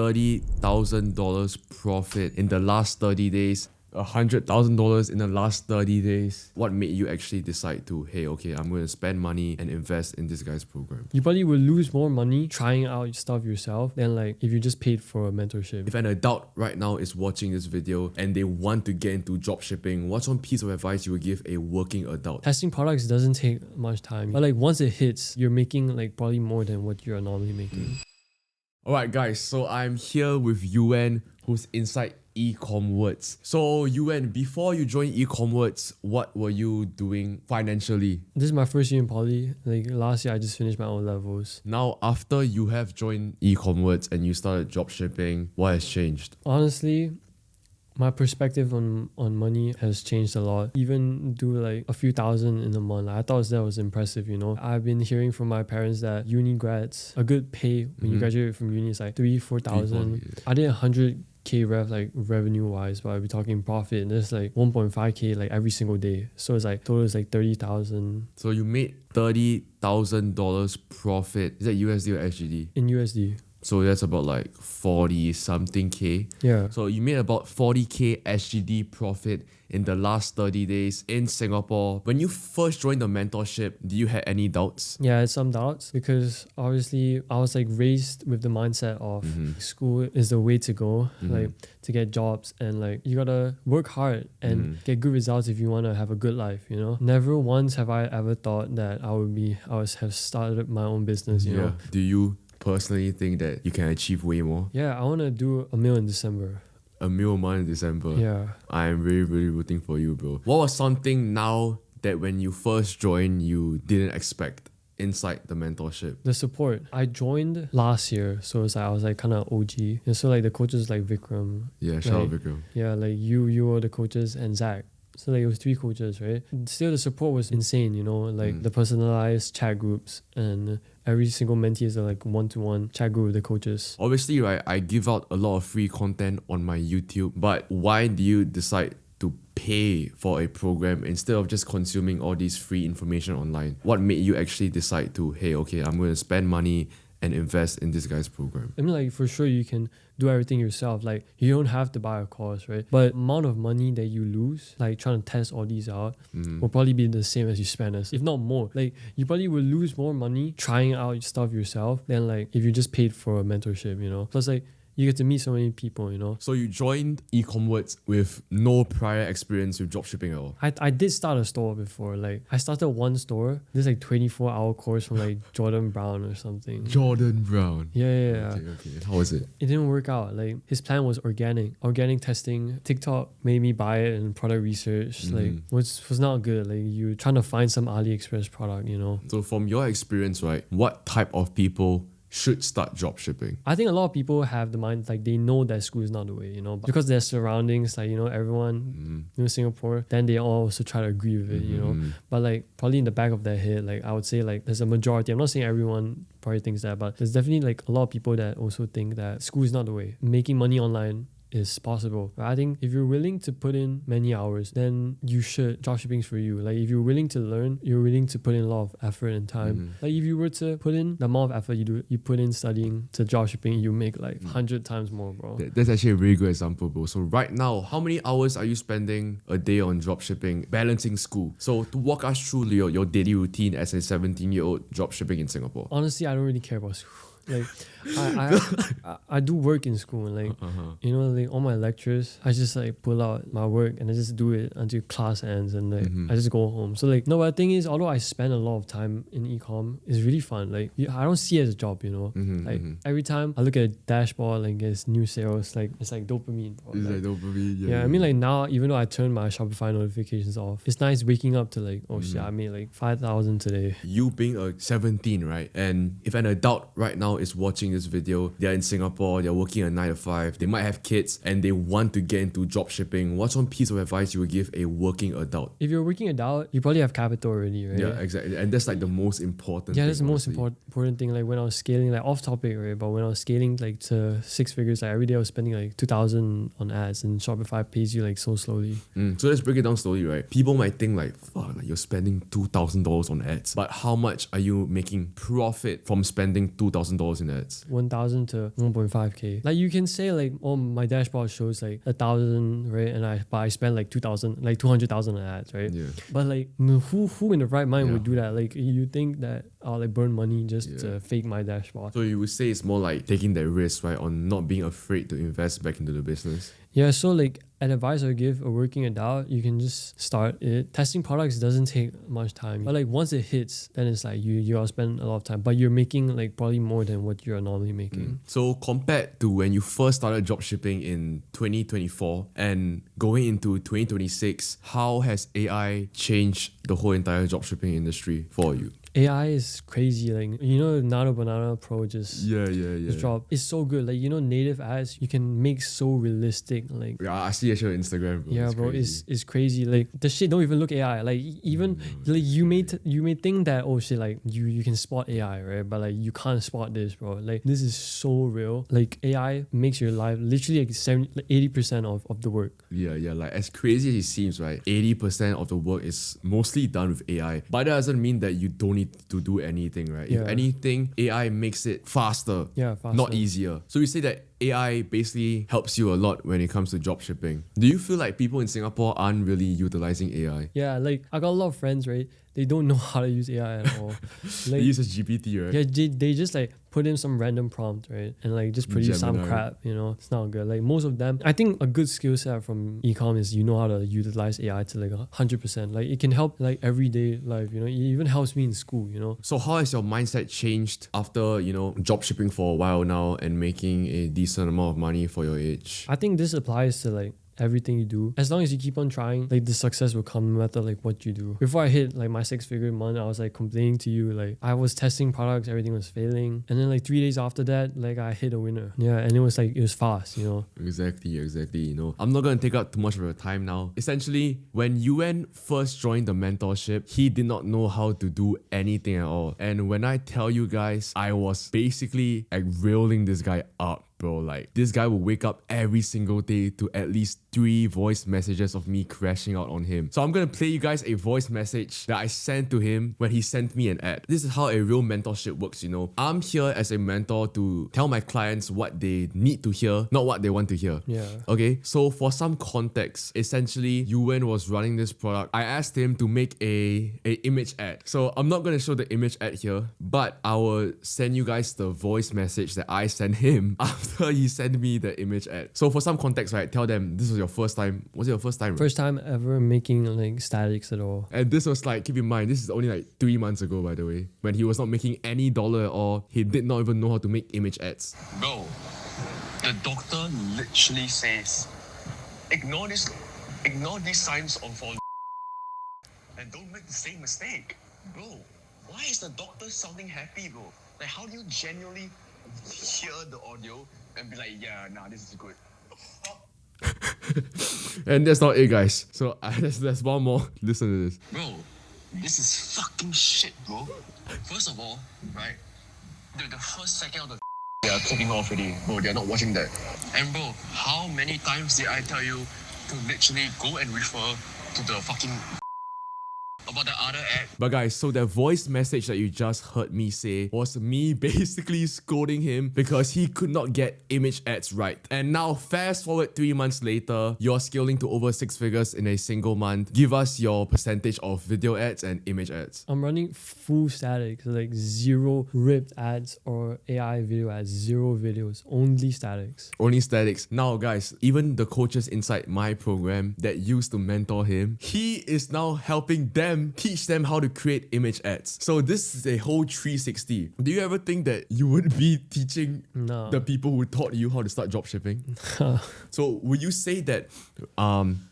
$30,000 profit in the last 30 days. $100,000 in the last 30 days. What made you actually decide to, hey, okay, I'm going to spend money and invest in this guy's program? You probably will lose more money trying out stuff yourself than like if you just paid for a mentorship. If an adult right now is watching this video and they want to get into dropshipping, what's one piece of advice you would give a working adult? Testing products doesn't take much time, but like once it hits, you're making like probably more than what you're normally making. Alright guys, so I'm here with Yuan, who's inside ecommerce. So Yuan, before you joined ecommerce, what were you doing financially? This is my first year in poly. Like last year I just finished my own levels. Now after you have joined ecommerce and you started dropshipping, what has changed? Honestly, my perspective on money has changed a lot. Even do like a few thousand in a month, I thought that was impressive, you know. I've been hearing from my parents that uni grads, a good pay when you graduate from uni is like 3,000-4,000. I did 100K revenue wise, but I'll be talking profit, and there's like 1.5K like every single day. So it's like total is like 30,000. So you made $30,000 profit. Is that USD or SGD? In USD. So that's about like 40 something K. Yeah. So you made about 40K SGD profit in the last 30 days in Singapore. When you first joined the mentorship, do you have any doubts? Yeah, I had some doubts because obviously I was like raised with the mindset of school is the way to go, like to get jobs, and like you gotta work hard and get good results if you want to have a good life, you know. Never once have I ever thought that I would have started my own business, you know. Do you personally think that you can achieve way more? Yeah, I want to do $1 million in December. $1 million a month in December? Yeah. I'm really, really rooting for you, bro. What was something now that when you first joined, you didn't expect inside the mentorship? The support. I joined last year, so it's like I was like kind of OG. And so like the coaches like Vikram. Yeah, shout out Vikram. Yeah, like you were the coaches and Zach. So like it was 3 coaches, right? Still the support was insane, you know, like the personalized chat groups, and every single mentee is a like one-to-one chat group with the coaches. Obviously, right, I give out a lot of free content on my YouTube, but why do you decide to pay for a program instead of just consuming all this free information online? What made you actually decide to, hey, okay, I'm going to spend money and invest in this guy's program? I mean, like for sure you can do everything yourself. Like you don't have to buy a course, right? But amount of money that you lose, like trying to test all these out, will probably be the same as you spend, if not more. Like you probably will lose more money trying out stuff yourself than like if you just paid for a mentorship, you know. Plus like you get to meet so many people, you know. So you joined ecommerce with no prior experience with dropshipping at all? I did start a store before. Like I started one store. This like 24-hour course from like Jordan Brown or something. Jordan Brown. Yeah. Okay. How was it? It didn't work out. Like his plan was organic testing. TikTok made me buy it, and product research like was not good. Like you trying to find some AliExpress product, you know. So from your experience, right, what type of people should start dropshipping? I think a lot of people have the mind, like they know that school is not the way, you know, but because their surroundings, like, you know, everyone in Singapore, then they all also try to agree with it, you know. But like probably in the back of their head, like I would say like there's a majority, I'm not saying everyone probably thinks that, but there's definitely like a lot of people that also think that school is not the way. Making money online is possible. But I think if you're willing to put in many hours, then you should. Dropshipping is for you. Like if you're willing to learn, you're willing to put in a lot of effort and time. Like if you were to put in the amount of effort you put in studying to dropshipping, you make like 100 times more, bro. That's actually a really good example, bro. So right now, how many hours are you spending a day on dropshipping, balancing school? So to walk us through your daily routine as a 17-year-old dropshipping in Singapore. Honestly, I don't really care about school. Like I do work in school, and like you know, like all my lectures, I just like pull out my work and I just do it until class ends, and like I just go home. So like no, but the thing is, although I spend a lot of time in ecom, it's really fun. Like I don't see it as a job, you know. Like every time I look at a dashboard, like there's new sales, like it's like dopamine, bro. It's like dopamine. Yeah, I mean like now, even though I turn my Shopify notifications off, it's nice waking up to like, oh shit, I made like 5,000 today. You being a 17, right? And if an adult right now is watching this video, they're in Singapore, they're working a 9 to 5, they might have kids and they want to get into dropshipping, what's one piece of advice you would give a working adult? If you're a working adult, you probably have capital already, right? Yeah, exactly. And that's like the most important thing. Yeah, that's the most important thing. Like when I was scaling, like off topic, right? But when I was scaling like to 6 figures, like every day I was spending like 2,000 on ads, and Shopify pays you like so slowly. So let's break it down slowly, right? People might think like, fuck, like you're spending $2,000 on ads, but how much are you making profit from spending $2,000 $1,000 in ads? 1,000 to 1.5k. Like you can say like, oh, my dashboard shows like 1,000, right? And I spend like 2,000, like 200,000 in ads, right? Yeah. But like who in the right mind Yeah. would do that? Like you think that I'll like burn money just to fake my dashboard? So you would say it's more like taking that risk, right, on not being afraid to invest back into the business. Yeah, so like an advice I would give a working adult, you can just start it. Testing products doesn't take much time. But like once it hits, then it's like you'll spend a lot of time. But you're making like probably more than what you're normally making. So compared to when you first started dropshipping in 2024 and going into 2026, how has AI changed the whole entire dropshipping industry for you? AI is crazy. Like, you know, Nano Banana Pro just dropped. It's so good. Like, you know, native ads, you can make so realistic. Like, Yeah, I see it on Instagram, bro. yeah, It's bro, crazy. it's crazy. Like the shit don't even look AI. Like even like you may think that, oh shit, like you can spot AI, right? But like you can't spot this, bro. Like this is so real. Like AI makes your life literally like 80% of the work. Yeah, like as crazy as it seems, right? 80% of the work is mostly done with AI. But that doesn't mean that you don't need to do anything, right? Yeah. If anything, AI makes it faster, Faster. not easier. So you say that AI basically helps you a lot when it comes to dropshipping. Do you feel like people in Singapore aren't really utilizing AI? Yeah, like I got a lot of friends, right? They don't know how to use AI at all. They Like, use GPT, right? yeah, they just like put in some random prompt, right? And like just produce some Gemini. crap, you know? It's not good. Like most of them, I think a good skill set from ecom is you know how to utilize AI to like 100%. Like it can help like everyday life, you know? It even helps me in school, you know? So how has your mindset changed after, dropshipping for a while now and making a decent amount of money for your age? I think this applies to like everything you do. As long as you keep on trying, like the success will come no matter like what you do. Before I hit like my 6-figure month, I was like complaining to you, like I was testing products, everything was failing. And then like 3 days after that, like I hit a winner. Yeah, and it was fast, you know? Exactly. I'm not going to take up too much of your time now. Essentially, when Yuan first joined the mentorship, he did not know how to do anything at all. And when I tell you guys, I was basically like railing this guy up, bro. Like this guy will wake up every single day to at least 3 voice messages of me crashing out on him. So I'm gonna play you guys a voice message that I sent to him when he sent me an ad. This is how a real mentorship works, you know. I'm here as a mentor to tell my clients what they need to hear, not what they want to hear. Yeah. Okay, so for some context, essentially Yuan was running this product. I asked him to make a image ad. So I'm not gonna show the image ad here, but I will send you guys the voice message that I sent him after he sent me the image ad. So for some context, right, tell them this was your first time. Was it your first time? Right? First time ever making like statics at all. And this was like, keep in mind, this is only like 3 months ago, by the way, when he was not making any dollar at all. He did not even know how to make image ads. Bro, the doctor literally says, ignore these signs on for and don't make the same mistake. Bro, why is the doctor sounding happy, bro? Like, how do you genuinely hear the audio and be like, yeah, nah, this is good? And that's not it, guys. So there's one more. Listen to this. Bro, this is fucking shit, bro. First of all, right, the first second of the they are clicking off already. Bro, they're not watching that. And bro, how many times did I tell you to literally go and refer to the fucking about the other ad? But guys, so that voice message that you just heard me say was me basically scolding him because he could not get image ads right. And now fast forward 3 months later, you're scaling to over 6 figures in a single month. Give us your percentage of video ads and image ads. I'm running full static, so like 0 ripped ads or AI video ads, 0 videos, only statics. Only statics. Now guys, even the coaches inside my program that used to mentor him, he is now helping them teach them how to create image ads. So this is a whole 360. Do you ever think that you would be teaching No. the people who taught you how to start dropshipping? So would you say that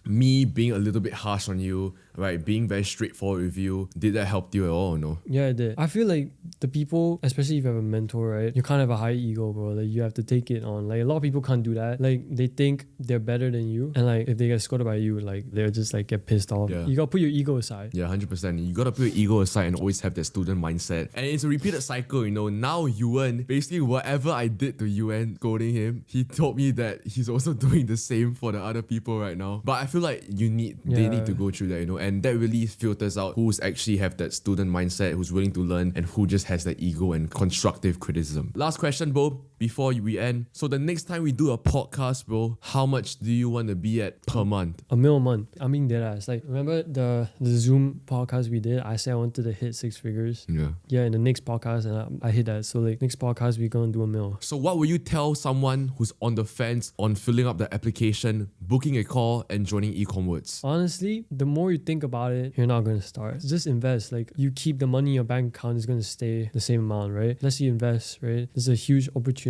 me being a little bit harsh on you, right, being very straightforward with you, did that help you at all or no? Yeah, it did. I feel like the people, especially if you have a mentor, right, you kind of have a high ego, bro. Like you have to take it on. Like a lot of people can't do that. Like they think they're better than you, and like if they get scolded by you, like they'll just like get pissed off. Yeah. You gotta put your ego aside. Yeah, 100%. You gotta put your ego aside and always have that student mindset. And it's a repeated cycle, you know. Now Yuan, basically whatever I did to Yuan, scolding him, he told me that he's also doing the same for the other people right now. But I feel like they Yeah. need to go through that, you know. and that really filters out who's actually have that student mindset, who's willing to learn, and who just has that ego and constructive criticism. Last question, bro, before we end. So the next time we do a podcast, bro, how much do you want to be at per month? $1 million a month. I mean, deadass. Like, remember the Zoom podcast we did? I said I wanted to hit 6 figures. Yeah, in the next podcast, and I hit that. So like, next podcast, we're gonna do $1 million. So what would you tell someone who's on the fence on filling up the application, booking a call, and joining ecommerce? Honestly, the more you think about it, you're not gonna start. Just invest. Like, you keep the money in your bank account, it's gonna stay the same amount, right? Unless you invest, right? There's a huge opportunity.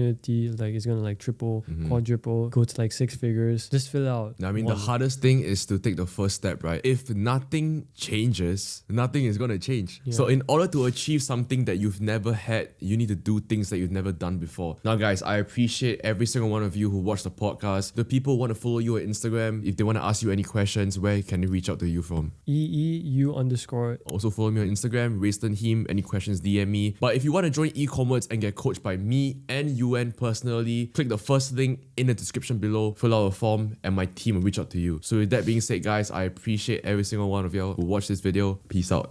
Like, it's gonna like triple, quadruple, go to like 6 figures. Just fill it out. I mean, the hardest thing is to take the first step, right? If nothing changes, nothing is gonna change. Yeah. So in order to achieve something that you've never had, you need to do things that you've never done before. Now, guys, I appreciate every single one of you who watch the podcast. The people who want to follow you on Instagram, if they want to ask you any questions, where can they reach out to you from? EEU_. Also follow me on Instagram, Rayston Him. Any questions, DM me. But if you want to join e-commerce and get coached by me and UN personally, click the first link in the description below, fill out a form, and my team will reach out to you. So with that being said, guys, I appreciate every single one of y'all who watched this video. Peace out.